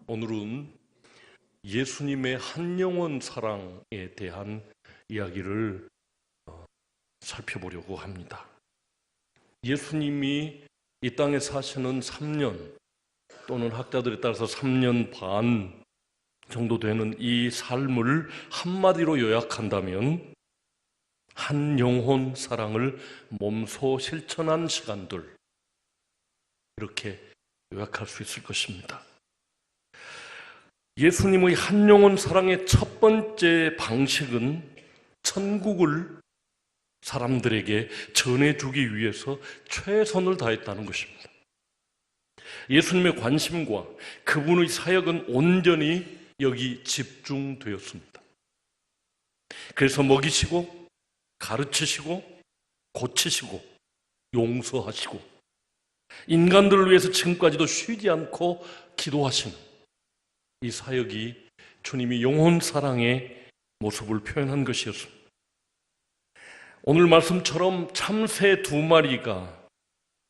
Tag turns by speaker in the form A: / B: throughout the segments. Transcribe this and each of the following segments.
A: 오늘은 예수님의 한영원 사랑에 대한 이야기를 살펴보려고 합니다. 예수님이 이 땅에 사시는 3년 또는 학자들에 따라서 3년 반 정도 되는 이 삶을 한마디로 요약한다면 한 영혼 사랑을 몸소 실천한 시간들, 이렇게 요약할 수 있을 것입니다. 예수님의 한 영혼 사랑의 첫 번째 방식은 천국을 사람들에게 전해주기 위해서 최선을 다했다는 것입니다. 예수님의 관심과 그분의 사역은 온전히 여기 집중되었습니다. 그래서 먹이시고 가르치시고 고치시고 용서하시고 인간들을 위해서 지금까지도 쉬지 않고 기도하시는 이 사역이 주님이 영혼 사랑의 모습을 표현한 것이었습니다. 오늘 말씀처럼 참새 2마리가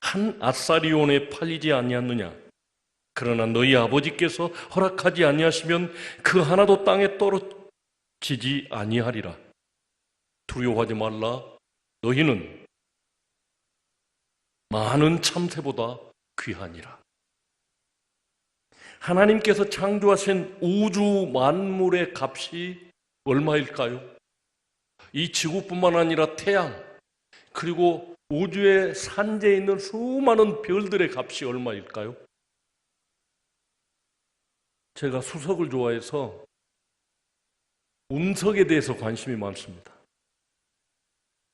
A: 한 아사리온에 팔리지 아니하느냐, 그러나 너희 아버지께서 허락하지 아니하시면 그 하나도 땅에 떨어지지 아니하리라. 두려워하지 말라. 너희는 많은 참새보다 귀하니라. 하나님께서 창조하신 우주 만물의 값이 얼마일까요? 이 지구뿐만 아니라 태양, 그리고 우주의 산재에 있는 수많은 별들의 값이 얼마일까요? 제가 수석을 좋아해서 운석에 대해서 관심이 많습니다.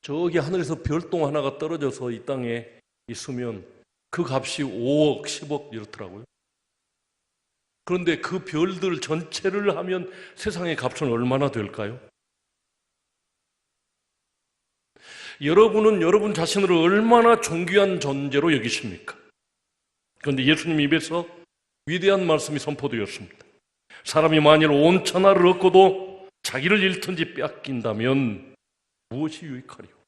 A: 저기 하늘에서 별똥 하나가 떨어져서 이 땅에 있으면 그 값이 5억, 10억 이렇더라고요. 그런데 그 별들 전체를 하면 세상의 값은 얼마나 될까요? 여러분은 여러분 자신을 얼마나 존귀한 존재로 여기십니까? 그런데 예수님 입에서 위대한 말씀이 선포되었습니다. 사람이 만일 온 천하를 얻고도 자기를 잃든지 뺏긴다면 무엇이 유익하리요?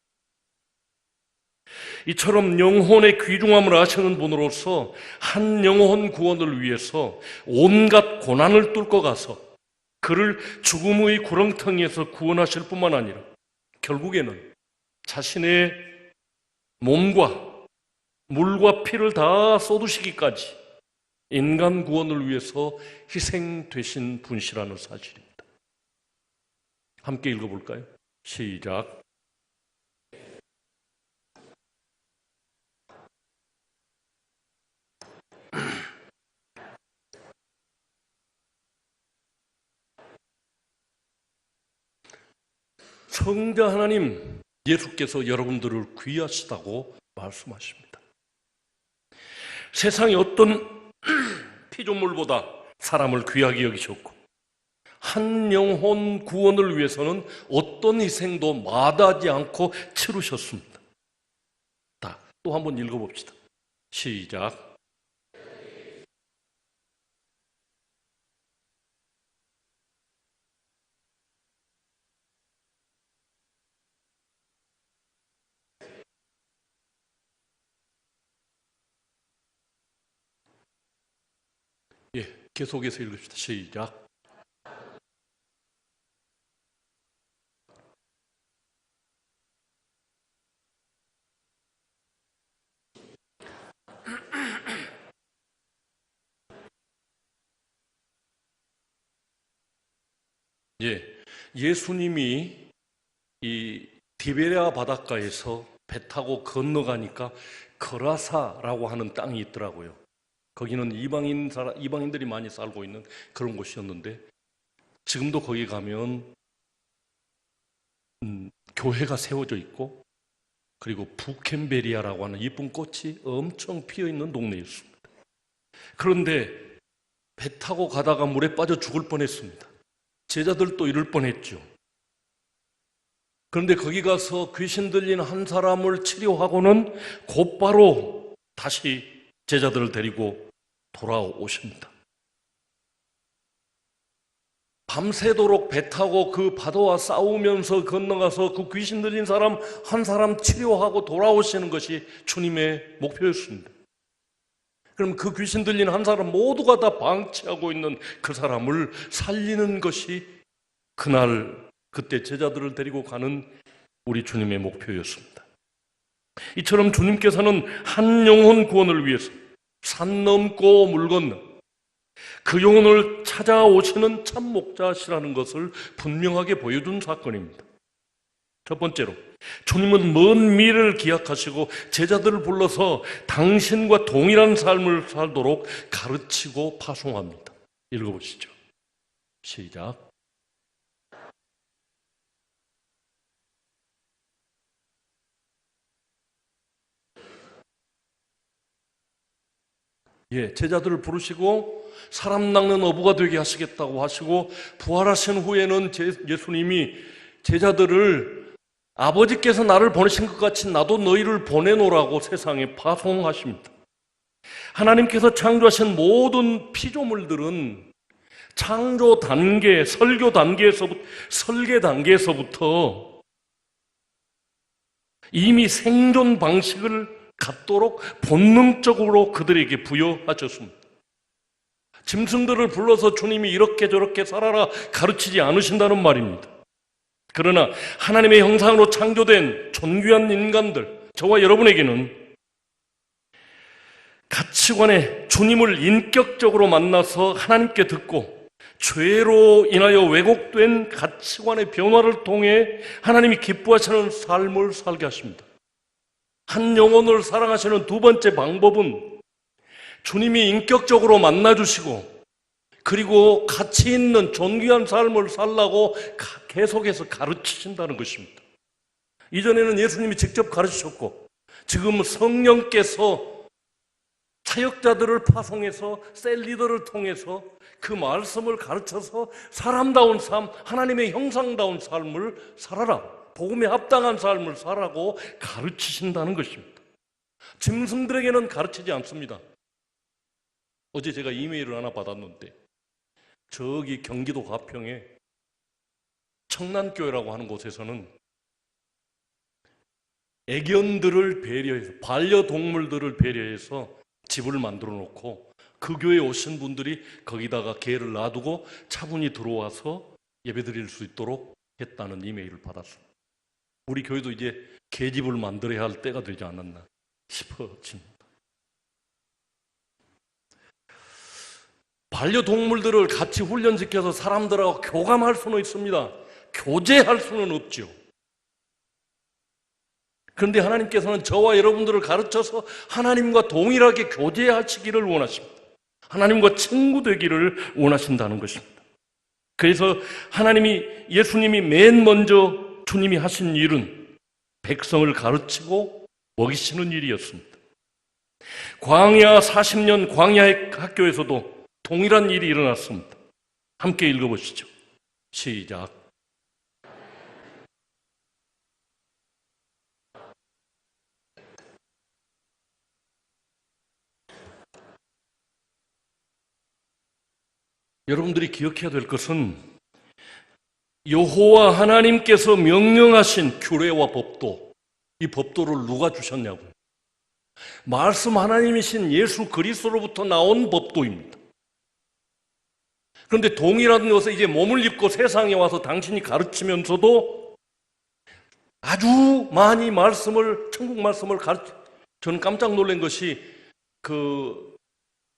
A: 이처럼 영혼의 귀중함을 아시는 분으로서 한 영혼 구원을 위해서 온갖 고난을 뚫고 가서 그를 죽음의 구렁텅이에서 구원하실 뿐만 아니라 결국에는 자신의 몸과 물과 피를 다 쏟으시기까지 인간 구원을 위해서 희생되신 분이라는 사실입니다. 함께 읽어볼까요? 시작. 성자 하나님, 예수께서 여러분들을 귀하시다고 말씀하십니다. 세상의 어떤 피조물보다 사람을 귀하게 여기셨고 한 영혼 구원을 위해서는 어떤 희생도 마다하지 않고 치르셨습니다. 또 한번 읽어봅시다. 시작. 계속해서 읽읍시다. 시작. 예수님이 이 디베랴 바닷가에서 배 타고 건너가니까 거라사라고 하는 땅이 있더라고요. 거기는 이방인들이 많이 살고 있는 그런 곳이었는데 지금도 거기 가면 교회가 세워져 있고 그리고 부켄베리아라고 하는 이쁜 꽃이 엄청 피어있는 동네였습니다. 그런데 배 타고 가다가 물에 빠져 죽을 뻔했습니다. 제자들도 이럴 뻔했죠. 그런데 거기 가서 귀신 들린 한 사람을 치료하고는 곧바로 다시 제자들을 데리고 돌아오십니다. 밤새도록 배 타고 그 파도와 싸우면서 건너가서 그 귀신 들린 사람 한 사람 치료하고 돌아오시는 것이 주님의 목표였습니다. 그럼 그 귀신 들린 한 사람 모두가 다 방치하고 있는 그 사람을 살리는 것이 그때 제자들을 데리고 가는 우리 주님의 목표였습니다. 이처럼 주님께서는 한 영혼 구원을 위해서 산 넘고 물 건너 그 영혼을 찾아오시는 참 목자시라는 것을 분명하게 보여준 사건입니다. 첫 번째로, 주님은 먼 미래를 기약하시고 제자들을 불러서 당신과 동일한 삶을 살도록 가르치고 파송합니다. 읽어보시죠. 시작. 제자들을 부르시고 사람 낚는 어부가 되게 하시겠다고 하시고, 부활하신 후에는 예수님이 제자들을 아버지께서 나를 보내신 것 같이 나도 너희를 보내노라고 세상에 파송하십니다. 하나님께서 창조하신 모든 피조물들은 창조 단계, 설계 단계에서부터 이미 생존 방식을 갖도록 본능적으로 그들에게 부여하셨습니다. 짐승들을 불러서 주님이 이렇게 저렇게 살아라 가르치지 않으신다는 말입니다. 그러나 하나님의 형상으로 창조된 존귀한 인간들, 저와 여러분에게는 가치관에 주님을 인격적으로 만나서 하나님께 듣고 죄로 인하여 왜곡된 가치관의 변화를 통해 하나님이 기뻐하시는 삶을 살게 하십니다. 한 영혼을 사랑하시는 두 번째 방법은 주님이 인격적으로 만나주시고 그리고 가치 있는 존귀한 삶을 살라고 계속해서 가르치신다는 것입니다. 이전에는 예수님이 직접 가르치셨고 지금 성령께서 사역자들을 파송해서 셀 리더를 통해서 그 말씀을 가르쳐서 사람다운 삶, 하나님의 형상다운 삶을 살아라, 복음에 합당한 삶을 살라고 가르치신다는 것입니다. 짐승들에게는 가르치지 않습니다. 어제 제가 이메일을 하나 받았는데 저기 경기도 가평에 청란교회라고 하는 곳에서는 애견들을 배려해서, 반려동물들을 배려해서 집을 만들어 놓고 그 교회에 오신 분들이 거기다가 개를 놔두고 차분히 들어와서 예배드릴 수 있도록 했다는 이메일을 받았습니다. 우리 교회도 이제 개집을 만들어야 할 때가 되지 않았나 싶어집니다. 반려동물들을 같이 훈련시켜서 사람들하고 교감할 수는 있습니다. 교제할 수는 없죠. 그런데 하나님께서는 저와 여러분들을 가르쳐서 하나님과 동일하게 교제하시기를 원하십니다. 하나님과 친구 되기를 원하신다는 것입니다. 그래서 예수님이 맨 먼저 주님이 하신 일은 백성을 가르치고 먹이시는 일이었습니다. 광야 40년 광야의 학교에서도 동일한 일이 일어났습니다. 함께 읽어보시죠. 시작. 여러분들이 기억해야 될 것은 여호와 하나님께서 명령하신 규례와 법도, 이 법도를 누가 주셨냐고요? 말씀 하나님이신 예수 그리스도로부터 나온 법도입니다. 그런데 동일한 것을 이제 몸을 입고 세상에 와서 당신이 가르치면서도 아주 많이 천국 말씀을 저는 깜짝 놀란 것이 그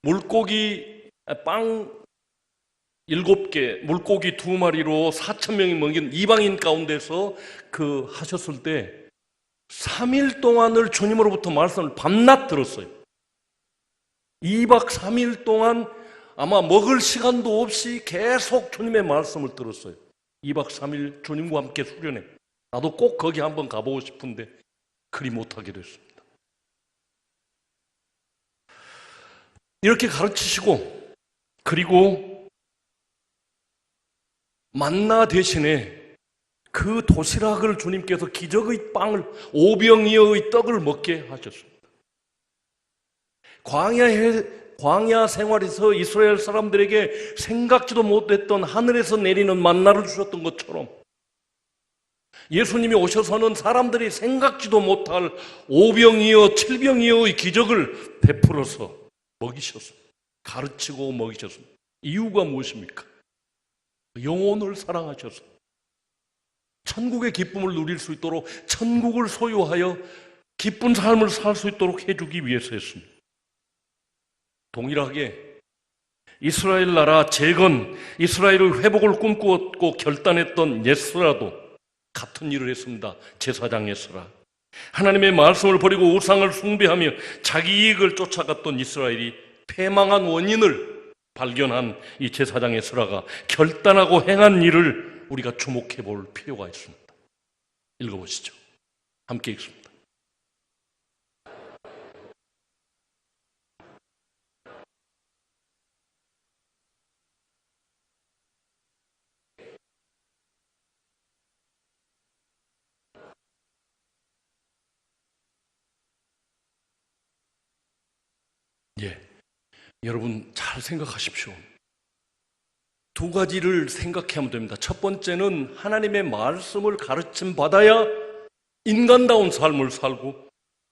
A: 물고기 빵 7개, 물고기 2마리로 4,000명이 먹인 이방인 가운데서 하셨을 때 3일 동안을 주님으로부터 말씀을 밤낮 들었어요. 2박 3일 동안 아마 먹을 시간도 없이 계속 주님의 말씀을 들었어요. 2박 3일 주님과 함께 수련회. 나도 꼭 거기 한번 가보고 싶은데 그리 못하게 됐습니다. 이렇게 가르치시고, 그리고 만나 대신에 그 도시락을 주님께서 기적의 빵을, 오병이어의 떡을 먹게 하셨습니다. 광야 생활에서 이스라엘 사람들에게 생각지도 못했던 하늘에서 내리는 만나를 주셨던 것처럼 예수님이 오셔서는 사람들이 생각지도 못할 오병이어, 칠병이어의 기적을 베풀어서 먹이셨습니다. 가르치고 먹이셨습니다. 이유가 무엇입니까? 영혼을 사랑하셔서 천국의 기쁨을 누릴 수 있도록, 천국을 소유하여 기쁜 삶을 살 수 있도록 해주기 위해서였습니다. 동일하게 이스라엘 나라 재건, 이스라엘의 회복을 꿈꾸었고 결단했던 예스라도 같은 일을 했습니다. 제사장 예스라. 하나님의 말씀을 버리고 우상을 숭배하며 자기 이익을 쫓아갔던 이스라엘이 패망한 원인을 발견한 이 제사장 예스라가 결단하고 행한 일을 우리가 주목해 볼 필요가 있습니다. 읽어보시죠. 함께 읽습니다. 예, 여러분 잘 생각하십시오. 두 가지를 생각하면 됩니다. 첫 번째는 하나님의 말씀을 가르침 받아야 인간다운 삶을 살고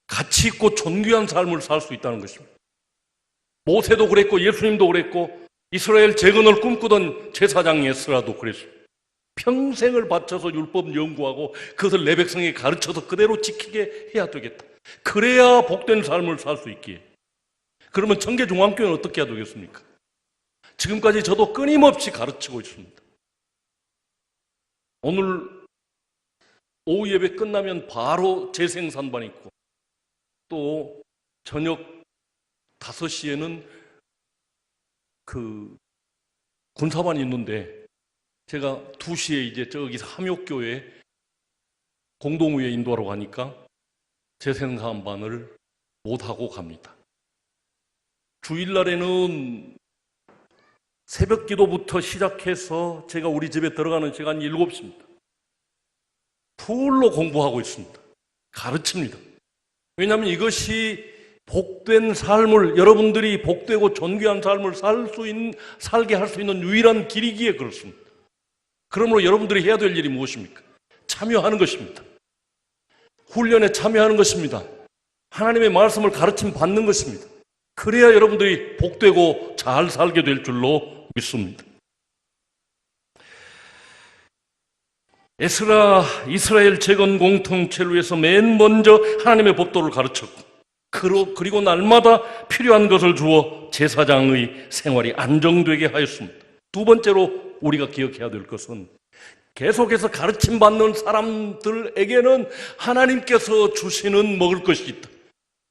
A: 가치 있고 존귀한 삶을 살 수 있다는 것입니다. 모세도 그랬고 예수님도 그랬고 이스라엘 재건을 꿈꾸던 제사장 예스라도 그랬습니다. 평생을 바쳐서 율법 연구하고 그것을 내 백성에게 가르쳐서 그대로 지키게 해야 되겠다. 그래야 복된 삶을 살 수 있기에. 그러면 청계중앙교회는 어떻게 해야 되겠습니까? 지금까지 저도 끊임없이 가르치고 있습니다. 오늘 오후 예배 끝나면 바로 재생산반 있고 또 저녁 5시에는 그 군사반이 있는데 제가 2시에 이제 저기서 함욕교회 공동의회 인도하러 가니까 재생산반을 못하고 갑니다. 주일날에는 새벽 기도부터 시작해서 제가 우리 집에 들어가는 시간이 7시입니다. 풀로 공부하고 있습니다. 가르칩니다. 왜냐하면 이것이 복된 삶을, 여러분들이 복되고 존귀한 삶을 살게 할 수 있는 유일한 길이기에 그렇습니다. 그러므로 여러분들이 해야 될 일이 무엇입니까? 참여하는 것입니다. 훈련에 참여하는 것입니다. 하나님의 말씀을 가르침 받는 것입니다. 그래야 여러분들이 복되고 잘 살게 될 줄로 믿습니다. 에스라 이스라엘 재건 공동체를 위해서 맨 먼저 하나님의 법도를 가르쳤고 그리고 날마다 필요한 것을 주어 제사장의 생활이 안정되게 하였습니다. 두 번째로 우리가 기억해야 될 것은 계속해서 가르침 받는 사람들에게는 하나님께서 주시는 먹을 것이 있다.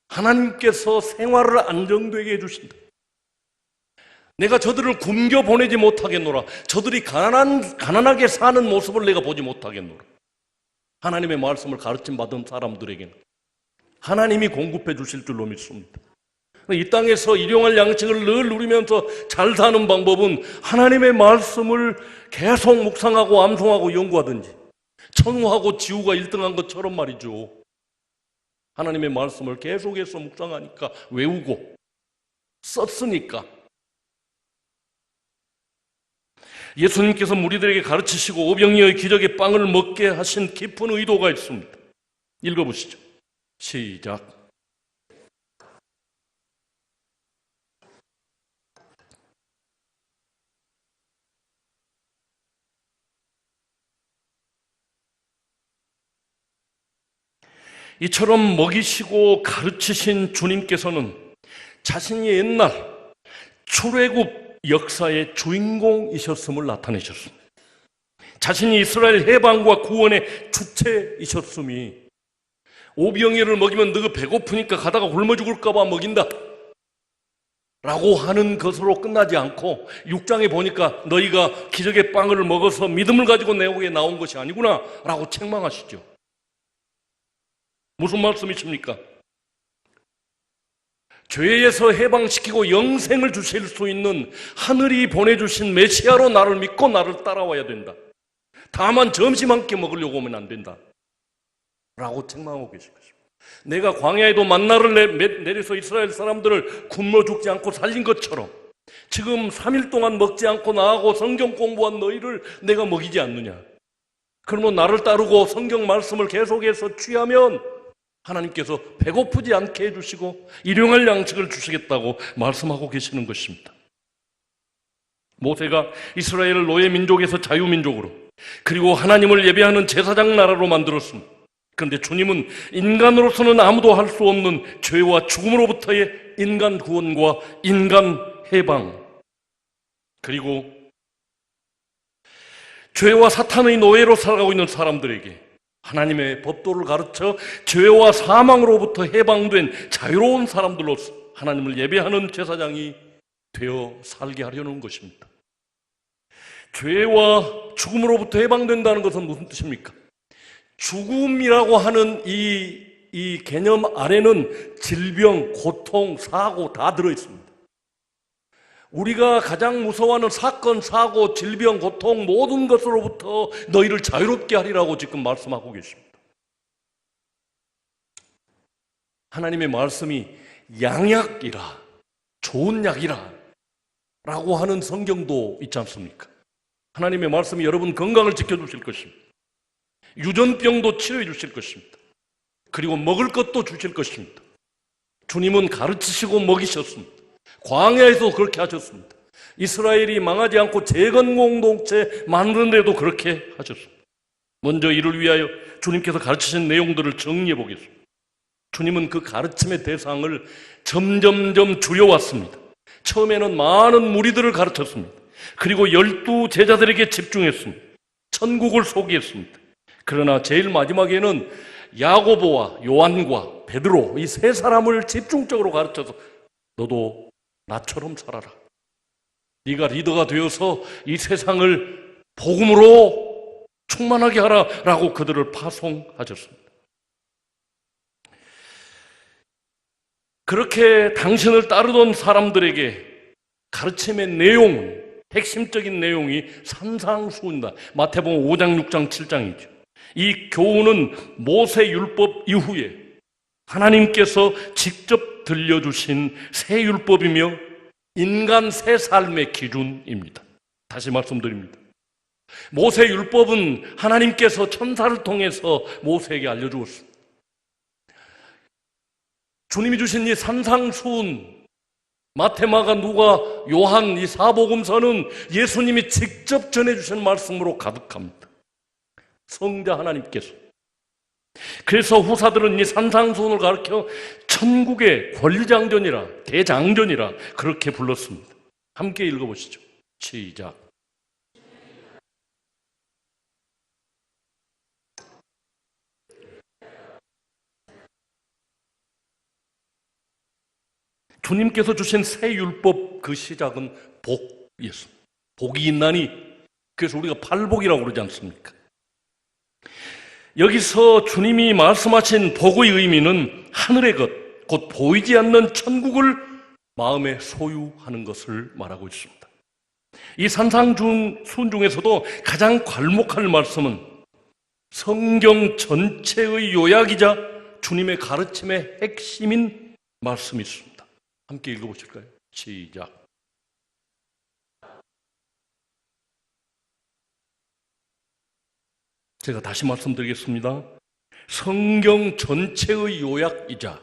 A: 하나님께서 생활을 안정되게 해주신다. 내가 저들을 굶겨 보내지 못하겠노라. 저들이 가난하게 사는 모습을 내가 보지 못하겠노라. 하나님의 말씀을 가르침 받은 사람들에게는 하나님이 공급해 주실 줄로 믿습니다. 이 땅에서 일용할 양식을 늘 누리면서 잘 사는 방법은 하나님의 말씀을 계속 묵상하고 암송하고 연구하든지 청우하고 지우가 1등한 것처럼 말이죠. 하나님의 말씀을 계속해서 묵상하니까 외우고 썼으니까 예수님께서 무리들에게 가르치시고 오병이어의 기적의 빵을 먹게 하신 깊은 의도가 있습니다. 읽어보시죠. 시작. 이처럼 먹이시고 가르치신 주님께서는 자신이 옛날 출애굽 역사의 주인공이셨음을 나타내셨습니다. 자신이 이스라엘 해방과 구원의 주체이셨음이 오병이어를 먹이면 너가 배고프니까 가다가 굶어 죽을까 봐 먹인다 라고 하는 것으로 끝나지 않고 6장에 보니까 너희가 기적의 빵을 먹어서 믿음을 가지고 내게 나온 것이 아니구나 라고 책망하시죠. 무슨 말씀이십니까? 죄에서 해방시키고 영생을 주실 수 있는 하늘이 보내주신 메시아로 나를 믿고 나를 따라와야 된다. 다만 점심 한 끼 먹으려고 하면 안 된다 라고 책망하고 계신 것입니다. 내가 광야에도 만나를 내려서 이스라엘 사람들을 굶어 죽지 않고 살린 것처럼 지금 3일 동안 먹지 않고 나하고 성경 공부한 너희를 내가 먹이지 않느냐. 그러면 나를 따르고 성경 말씀을 계속해서 취하면 하나님께서 배고프지 않게 해주시고 일용할 양식을 주시겠다고 말씀하고 계시는 것입니다. 모세가 이스라엘을 노예 민족에서 자유민족으로, 그리고 하나님을 예배하는 제사장 나라로 만들었습니다. 그런데 주님은 인간으로서는 아무도 할 수 없는 죄와 죽음으로부터의 인간 구원과 인간 해방, 그리고 죄와 사탄의 노예로 살아가고 있는 사람들에게 하나님의 법도를 가르쳐 죄와 사망으로부터 해방된 자유로운 사람들로서 하나님을 예배하는 제사장이 되어 살게 하려는 것입니다. 죄와 죽음으로부터 해방된다는 것은 무슨 뜻입니까? 죽음이라고 하는 이 개념 안에는 질병, 고통, 사고 다 들어있습니다. 우리가 가장 무서워하는 사건, 사고, 질병, 고통 모든 것으로부터 너희를 자유롭게 하리라고 지금 말씀하고 계십니다. 하나님의 말씀이 양약이라, 좋은 약이라 라고 하는 성경도 있지 않습니까? 하나님의 말씀이 여러분 건강을 지켜주실 것입니다. 유전병도 치료해 주실 것입니다. 그리고 먹을 것도 주실 것입니다. 주님은 가르치시고 먹이셨습니다. 광야에서 그렇게 하셨습니다. 이스라엘이 망하지 않고 재건 공동체 만드는데도 그렇게 하셨습니다. 먼저 이를 위하여 주님께서 가르치신 내용들을 정리해 보겠습니다. 주님은 그 가르침의 대상을 점점점 줄여왔습니다. 처음에는 많은 무리들을 가르쳤습니다. 그리고 12 제자들에게 집중했습니다. 천국을 소개했습니다. 그러나 제일 마지막에는 야고보와 요한과 베드로 이 세 사람을 집중적으로 가르쳐서 너도 나처럼 살아라. 네가 리더가 되어서 이 세상을 복음으로 충만하게 하라라고 그들을 파송하셨습니다. 그렇게 당신을 따르던 사람들에게 가르침의 내용은, 핵심적인 내용이 산상수훈이다. 마태복음 5장, 6장, 7장이죠. 이 교훈은 모세 율법 이후에 하나님께서 직접 들려주신 새 율법이며 인간 새 삶의 기준입니다. 다시 말씀드립니다. 모세 율법은 하나님께서 천사를 통해서 모세에게 알려주었습니다. 주님이 주신 이 산상수훈, 마태, 마가, 누가, 요한 이 사복음서는 예수님이 직접 전해주신 말씀으로 가득합니다. 성자 하나님께서. 그래서 후사들은 이 산상수훈을 가르쳐 천국의 권리장전이라, 대장전이라 그렇게 불렀습니다. 함께 읽어보시죠. 시작. 주님께서 주신 새 율법 그 시작은 복이었습니다. 복이 있나니, 그래서 우리가 팔복이라고 그러지 않습니까? 여기서 주님이 말씀하신 복의 의미는 하늘의 것, 곧 보이지 않는 천국을 마음에 소유하는 것을 말하고 있습니다. 이 산상수훈 중에서도 가장 괄목할 말씀은 성경 전체의 요약이자 주님의 가르침의 핵심인 말씀이 있습니다. 함께 읽어보실까요? 시작. 제가 다시 말씀드리겠습니다. 성경 전체의 요약이자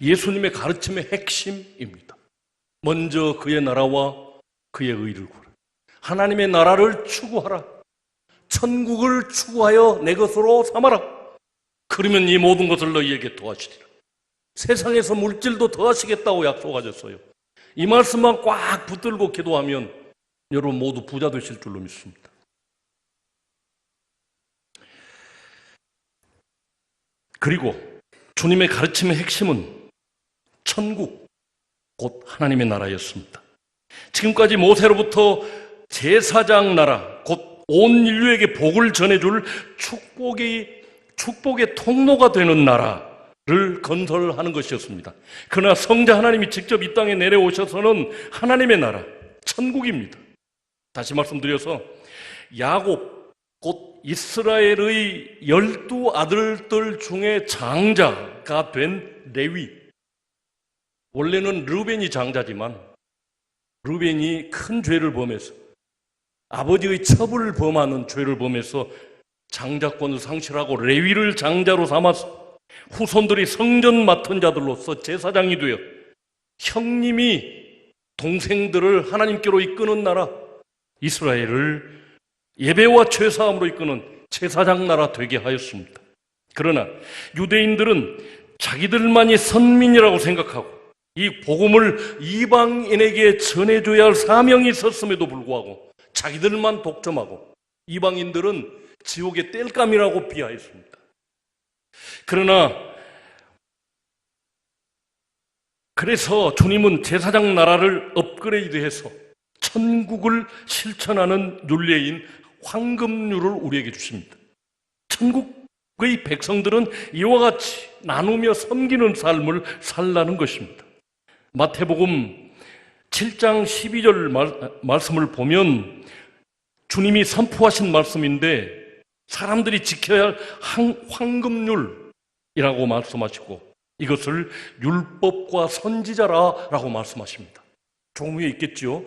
A: 예수님의 가르침의 핵심입니다. 먼저 그의 나라와 그의 의를 구하라. 하나님의 나라를 추구하라. 천국을 추구하여 내 것으로 삼아라. 그러면 이 모든 것을 너희에게 더하시리라. 세상에서 물질도 더하시겠다고 약속하셨어요. 이 말씀만 꽉 붙들고 기도하면 여러분 모두 부자 되실 줄로 믿습니다. 그리고 주님의 가르침의 핵심은 천국, 곧 하나님의 나라였습니다. 지금까지 모세로부터 제사장 나라, 곧 온 인류에게 복을 전해줄 축복의 통로가 되는 나라를 건설하는 것이었습니다. 그러나 성자 하나님이 직접 이 땅에 내려오셔서는 하나님의 나라, 천국입니다. 다시 말씀드려서 야곱, 곧 이스라엘의 12 아들들 중에 장자가 된 레위. 원래는 르벤이 장자지만 르벤이 큰 죄를 범해서 아버지의 첩을 범하는 죄를 범해서 장자권을 상실하고 레위를 장자로 삼아서 후손들이 성전 맡은 자들로서 제사장이 되어 형님이 동생들을 하나님께로 이끄는 나라 이스라엘을 예배와 죄사함으로 이끄는 제사장 나라 되게 하였습니다. 그러나 유대인들은 자기들만이 선민이라고 생각하고 이 복음을 이방인에게 전해줘야 할 사명이 있었음에도 불구하고 자기들만 독점하고 이방인들은 지옥의 땔감이라고 비하했습니다. 그래서 주님은 제사장 나라를 업그레이드해서 천국을 실천하는 윤례인 황금률을 우리에게 주십니다. 천국의 백성들은 이와 같이 나누며 섬기는 삶을 살라는 것입니다. 마태복음 7장 12절 말씀을 보면 주님이 선포하신 말씀인데 사람들이 지켜야 할 황금률이라고 말씀하시고 이것을 율법과 선지자라고 말씀하십니다. 조금 위에 있겠죠.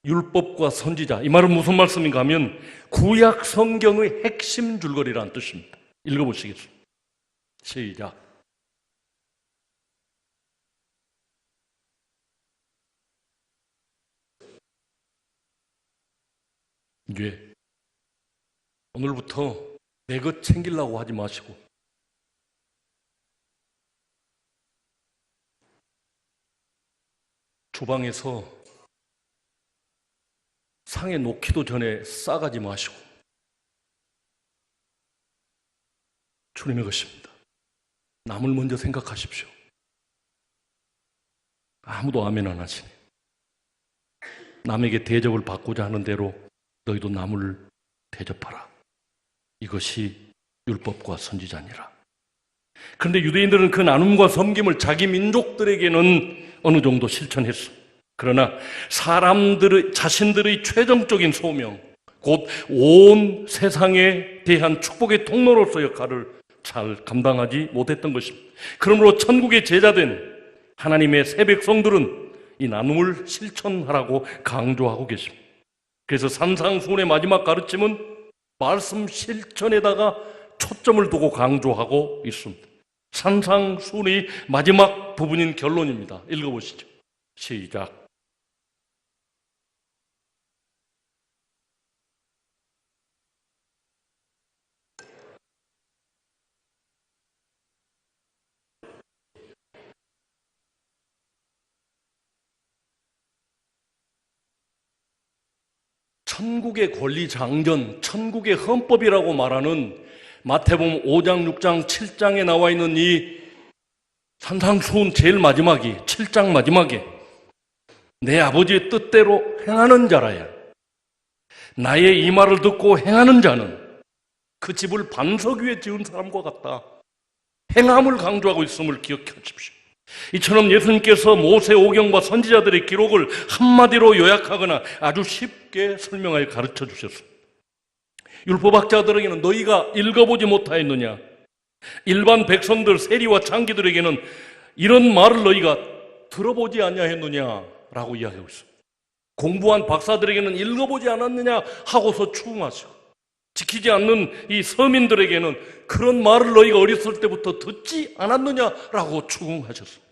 A: 율법과 선지자. 이 말은 무슨 말씀인가 하면 구약 성경의 핵심 줄거리라는 뜻입니다. 읽어보시겠습니다. 시작. 예. 오늘부터 내 것 챙기려고 하지 마시고 주방에서 상에 놓기도 전에 싸가지 마시고 주님의 것입니다. 남을 먼저 생각하십시오. 아무도 아멘 안 하시네. 남에게 대접을 받고자 하는 대로 너희도 남을 대접하라. 이것이 율법과 선지자니라. 그런데 유대인들은 그 나눔과 섬김을 자기 민족들에게는 어느 정도 실천했어. 그러나 자신들의 최종적인 소명, 곧 온 세상에 대한 축복의 통로로서 역할을 잘 감당하지 못했던 것입니다. 그러므로 천국의 제자된 하나님의 새 백성들은 이 나눔을 실천하라고 강조하고 계십니다. 그래서 산상수훈의 마지막 가르침은 말씀 실천에다가 초점을 두고 강조하고 있습니다. 산상수훈의 마지막 부분인 결론입니다. 읽어보시죠. 시작. 천국의 권리장전, 천국의 헌법이라고 말하는 마태복음 5장, 6장, 7장에 나와 있는 이 산상수훈 제일 마지막이 7장 마지막에 내 아버지의 뜻대로 행하는 자라야 나의 이 말을 듣고 행하는 자는 그 집을 반석 위에 지은 사람과 같다. 행함을 강조하고 있음을 기억하십시오. 이처럼 예수님께서 모세 오경과 선지자들의 기록을 한마디로 요약하거나 아주 쉽게 설명하여 가르쳐 주셨습니다. 율법학자들에게는 너희가 읽어보지 못하였느냐? 일반 백성들, 세리와 창기들에게는 이런 말을 너희가 들어보지 아니하였느냐라고 이야기하고 있습니다. 공부한 박사들에게는 읽어보지 않았느냐 하고서 추궁하시고 지키지 않는 이 서민들에게는 그런 말을 너희가 어렸을 때부터 듣지 않았느냐라고 추궁하셨습니다.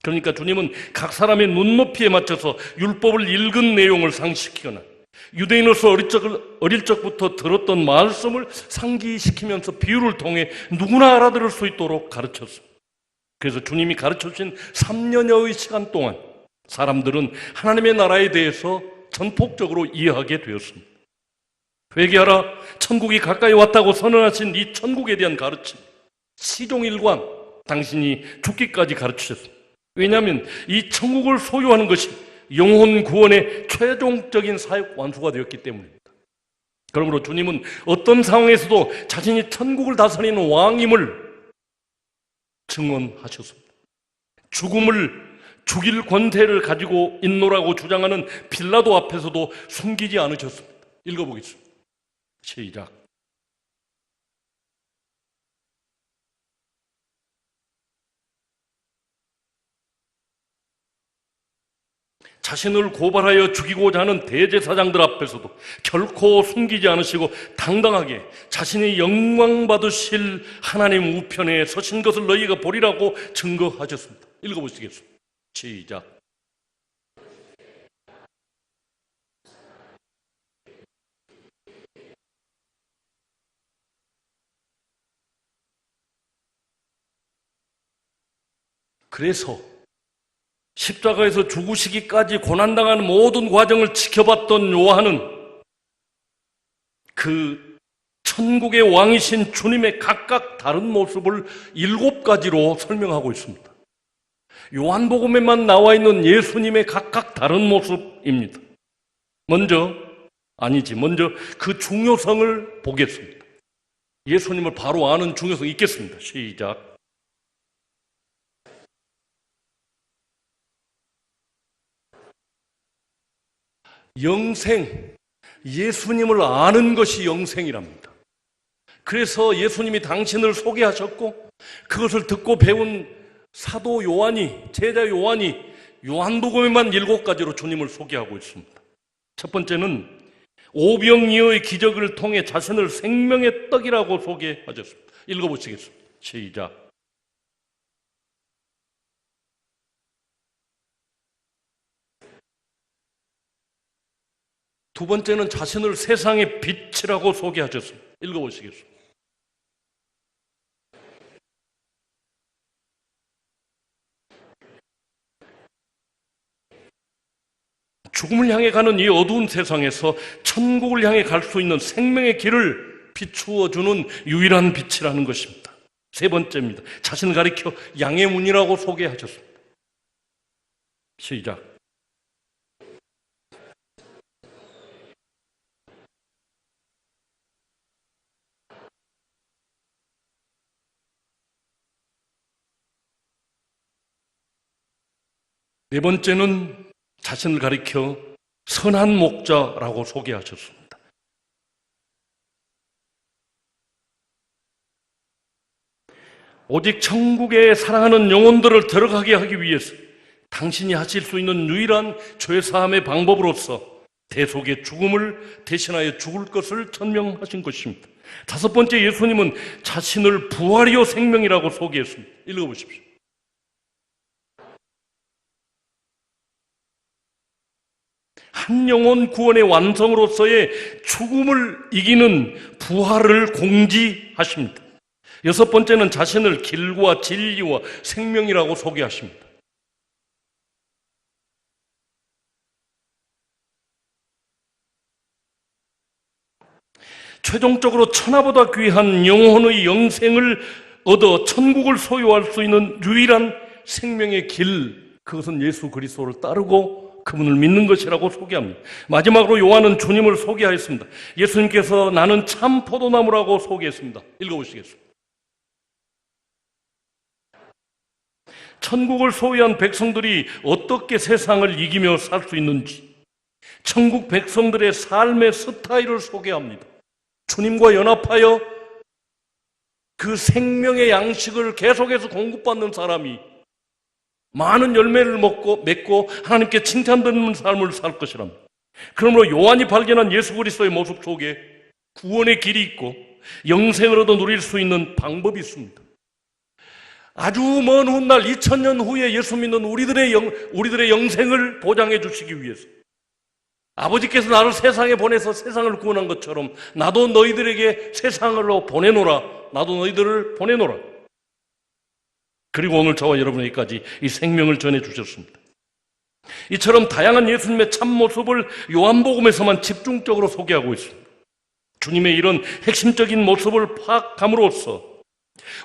A: 그러니까 주님은 각 사람의 눈높이에 맞춰서 율법을 읽은 내용을 상시키거나 유대인으로서 어릴 적부터 들었던 말씀을 상기시키면서 비유를 통해 누구나 알아들을 수 있도록 가르쳤습니다. 그래서 주님이 가르쳐주신 3년여의 시간 동안 사람들은 하나님의 나라에 대해서 전폭적으로 이해하게 되었습니다. 회개하라, 천국이 가까이 왔다고 선언하신 이 천국에 대한 가르침, 시종일관 당신이 죽기까지 가르치셨습니다. 왜냐하면 이 천국을 소유하는 것이 영혼 구원의 최종적인 사역 완수가 되었기 때문입니다. 그러므로 주님은 어떤 상황에서도 자신이 천국을 다스리는 왕임을 증언하셨습니다. 죽음을 죽일 권세를 가지고 있노라고 주장하는 빌라도 앞에서도 숨기지 않으셨습니다. 읽어보겠습니다. 시작. 자신을 고발하여 죽이고자 하는 대제사장들 앞에서도 결코 숨기지 않으시고 당당하게 자신이 영광 받으실 하나님 우편에 서신 것을 너희가 보리라고 증거하셨습니다. 읽어보시겠습니다. 시작. 그래서 십자가에서 죽으시기까지 고난당하는 모든 과정을 지켜봤던 요한은 그 천국의 왕이신 주님의 각각 다른 모습을 7가지로 설명하고 있습니다. 요한복음에만 나와 있는 예수님의 각각 다른 모습입니다. 먼저 그 중요성을 보겠습니다. 예수님을 바로 아는 중요성이 있겠습니다. 시작. 영생, 예수님을 아는 것이 영생이랍니다. 그래서 예수님이 당신을 소개하셨고 그것을 듣고 배운 사도 요한이, 제자 요한이 요한복음에만 7가지로 주님을 소개하고 있습니다. 첫 번째는 오병이어의 기적을 통해 자신을 생명의 떡이라고 소개하셨습니다. 읽어보시겠습니다. 시작. 두 번째는 자신을 세상의 빛이라고 소개하셨습니다. 읽어보시겠습니다. 죽음을 향해 가는 이 어두운 세상에서 천국을 향해 갈 수 있는 생명의 길을 비추어주는 유일한 빛이라는 것입니다. 세 번째입니다. 자신을 가리켜 양의 문이라고 소개하셨습니다. 시작. 네 번째는 자신을 가리켜 선한 목자라고 소개하셨습니다. 오직 천국에 사랑하는 영혼들을 들어가게 하기 위해서 당신이 하실 수 있는 유일한 죄사함의 방법으로서 대속의 죽음을 대신하여 죽을 것을 천명하신 것입니다. 다섯 번째, 예수님은 자신을 부활이요 생명이라고 소개했습니다. 읽어보십시오. 한 영혼 구원의 완성으로서의 죽음을 이기는 부활을 공지하십니다. 여섯 번째는 자신을 길과 진리와 생명이라고 소개하십니다. 최종적으로 천하보다 귀한 영혼의 영생을 얻어 천국을 소유할 수 있는 유일한 생명의 길, 그것은 예수 그리스도를 따르고 그분을 믿는 것이라고 소개합니다. 마지막으로 요한은 주님을 소개하였습니다. 예수님께서 나는 참 포도나무라고 소개했습니다. 읽어보시겠습니다. 천국을 소유한 백성들이 어떻게 세상을 이기며 살 수 있는지, 천국 백성들의 삶의 스타일을 소개합니다. 주님과 연합하여 그 생명의 양식을 계속해서 공급받는 사람이 많은 열매를 맺고 하나님께 칭찬받는 삶을 살 것이랍니다. 그러므로 요한이 발견한 예수 그리스도의 모습 속에 구원의 길이 있고 영생을 얻어 누릴 수 있는 방법이 있습니다. 아주 먼 훗날 2000년 후에 예수 믿는 우리들의 영생을 보장해 주시기 위해서 아버지께서 나를 세상에 보내서 세상을 구원한 것처럼 나도 너희들에게 세상으로 보내노라. 나도 너희들을 보내노라. 그리고 오늘 저와 여러분에게까지 이 생명을 전해주셨습니다. 이처럼 다양한 예수님의 참모습을 요한복음에서만 집중적으로 소개하고 있습니다. 주님의 이런 핵심적인 모습을 파악함으로써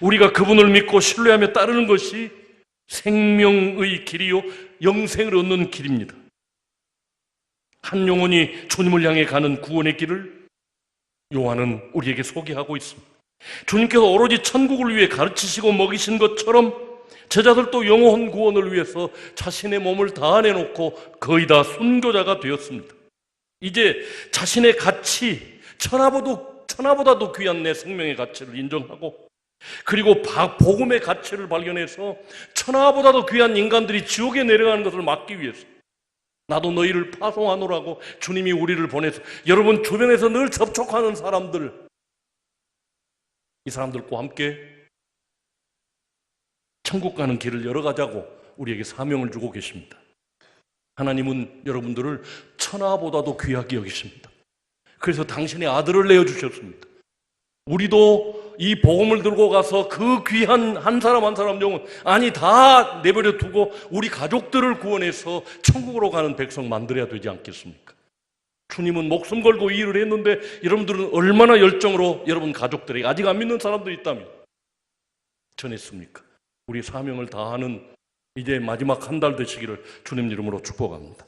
A: 우리가 그분을 믿고 신뢰하며 따르는 것이 생명의 길이요 영생을 얻는 길입니다. 한 영혼이 주님을 향해 가는 구원의 길을 요한은 우리에게 소개하고 있습니다. 주님께서 오로지 천국을 위해 가르치시고 먹이신 것처럼 제자들도 영혼 구원을 위해서 자신의 몸을 다 내놓고 거의 다 순교자가 되었습니다. 이제 자신의 가치, 천하보다도 귀한 내 생명의 가치를 인정하고 그리고 복음의 가치를 발견해서 천하보다도 귀한 인간들이 지옥에 내려가는 것을 막기 위해서 나도 너희를 파송하노라고 주님이 우리를 보내서 여러분 주변에서 늘 접촉하는 사람들, 이 사람들과 함께 천국 가는 길을 열어가자고 우리에게 사명을 주고 계십니다. 하나님은 여러분들을 천하보다도 귀하게 여기십니다. 그래서 당신의 아들을 내어주셨습니다. 우리도 이 복음을 들고 가서 그 귀한 한 사람 한 사람 영혼, 아니 다 내버려 두고 우리 가족들을 구원해서 천국으로 가는 백성 만들어야 되지 않겠습니까? 주님은 목숨 걸고 이 일을 했는데 여러분들은 얼마나 열정으로 여러분 가족들에게, 아직 안 믿는 사람도 있다면 전했습니까? 우리 사명을 다하는 이제 마지막 한 달 되시기를 주님 이름으로 축복합니다.